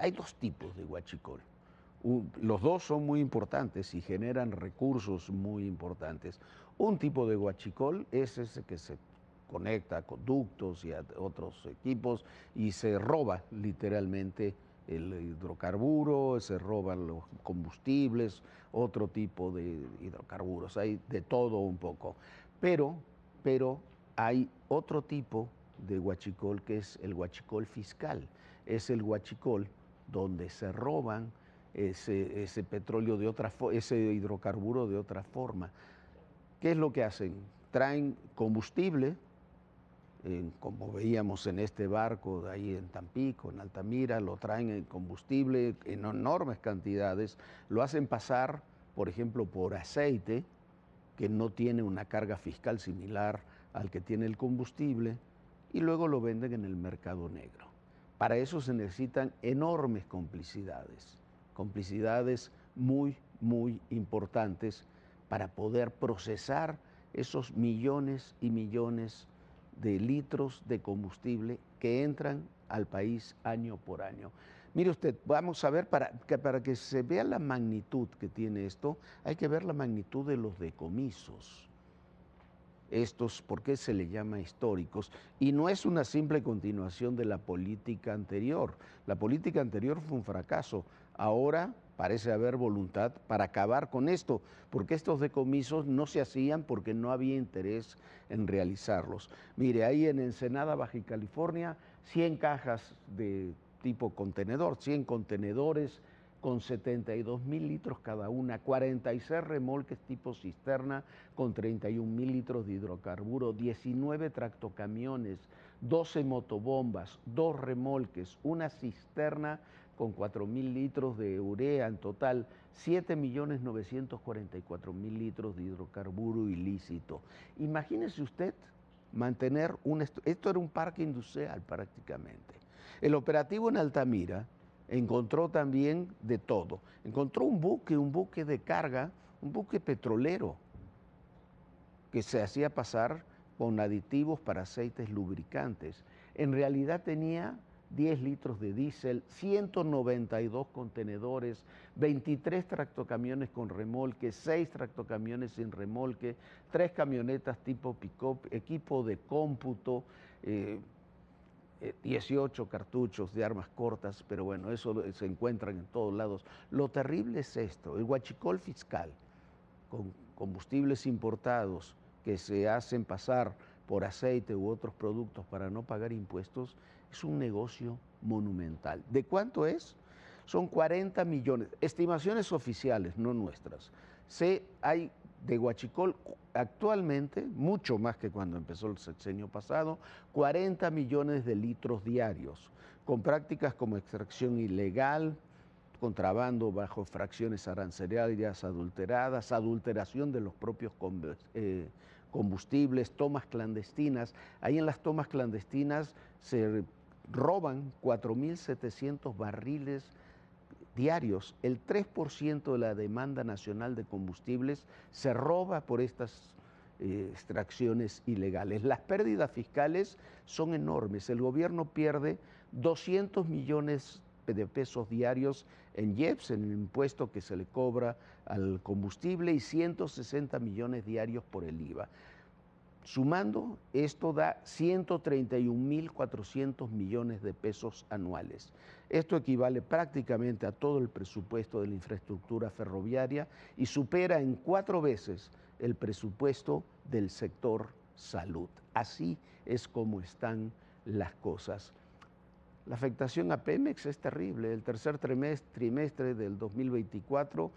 hay dos tipos de huachicol. Los dos son muy importantes y generan recursos muy importantes. Un tipo de huachicol es ese que se conecta a conductos y a otros equipos y se roba literalmente el hidrocarburo, se roban los combustibles, otro tipo de hidrocarburos, hay de todo un poco. Pero, pero hay otro tipo de huachicol que es el huachicol fiscal. Es el huachicol donde se roban ese petróleo de otra ese hidrocarburo de otra forma. ¿Qué es lo que hacen? Traen combustible, como veíamos en este barco de ahí en Tampico, en Altamira, lo traen en combustible en enormes cantidades, lo hacen pasar, por ejemplo, por aceite, que no tiene una carga fiscal similar al que tiene el combustible, y luego lo venden en el mercado negro. Para eso se necesitan enormes complicidades, complicidades muy, muy importantes para poder procesar esos millones y millones de litros de combustible que entran al país año por año. Mire usted, vamos a ver, para que se vea la magnitud que tiene esto, hay que ver la magnitud de los decomisos. Estos, ¿por qué se le llama históricos? Y no es una simple continuación de la política anterior. La política anterior fue un fracaso. Ahora parece haber voluntad para acabar con esto, porque estos decomisos no se hacían porque no había interés en realizarlos. Mire, ahí en Ensenada, Baja California, 100 cajas de tipo contenedor, 100 contenedores con 72,000 litros cada una, 46 remolques tipo cisterna con 31,000 litros de hidrocarburo, 19 tractocamiones, 12 motobombas, 2 remolques, una cisterna con 4,000 litros de urea, en total 7,944,000 litros de hidrocarburo ilícito. Imagínese usted mantener esto era un parque industrial prácticamente. El operativo en Altamira encontró también de todo. Encontró un buque de carga, un buque petrolero que se hacía pasar con aditivos para aceites lubricantes. En realidad tenía 10 litros de diésel, 192 contenedores, 23 tractocamiones con remolque, 6 tractocamiones sin remolque, 3 camionetas tipo pick-up, equipo de cómputo, 18 cartuchos de armas cortas, pero bueno, eso se encuentran en todos lados. Lo terrible es esto, el huachicol fiscal, con combustibles importados que se hacen pasar por aceite u otros productos para no pagar impuestos, es un negocio monumental. ¿De cuánto es? Son 40 millones, estimaciones oficiales, no nuestras. Hay de huachicol actualmente, mucho más que cuando empezó el sexenio pasado, 40 millones de litros diarios, con prácticas como extracción ilegal, contrabando bajo fracciones arancelarias adulteradas, adulteración de los propios combustibles, tomas clandestinas. Ahí en las tomas clandestinas se roban 4,700 barriles diarios. El 3% de la demanda nacional de combustibles se roba por estas extracciones ilegales. Las pérdidas fiscales son enormes. El gobierno pierde 200 millones de pesos diarios en IEPS, en el impuesto que se le cobra al combustible, y 160 millones diarios por el IVA. Sumando, esto da 131,400 millones de pesos anuales. Esto equivale prácticamente a todo el presupuesto de la infraestructura ferroviaria y supera en 4 veces el presupuesto del sector salud. Así es como están las cosas. La afectación a Pemex es terrible. El tercer trimestre del 2024,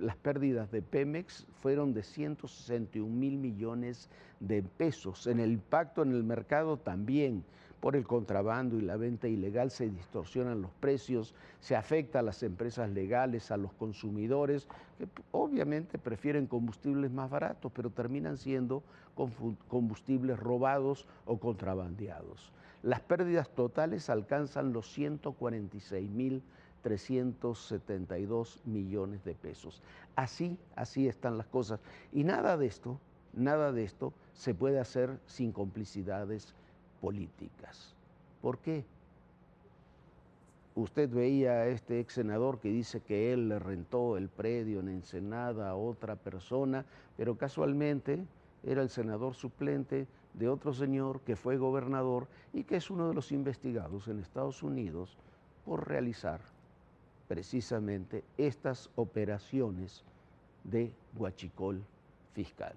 las pérdidas de Pemex fueron de 161,000 millones de pesos. En el impacto en el mercado también, por el contrabando y la venta ilegal, se distorsionan los precios, se afecta a las empresas legales, a los consumidores, que obviamente prefieren combustibles más baratos, pero terminan siendo combustibles robados o contrabandeados. Las pérdidas totales alcanzan los 146,372 millones de pesos. Así están las cosas. Y nada de esto se puede hacer sin complicidades políticas. ¿Por qué? usted veía a este ex senador que dice que él le rentó el predio en Ensenada a otra persona, pero casualmente era el senador suplente de otro señor que fue gobernador y que es uno de los investigados en Estados Unidos por realizar precisamente estas operaciones de huachicol fiscal.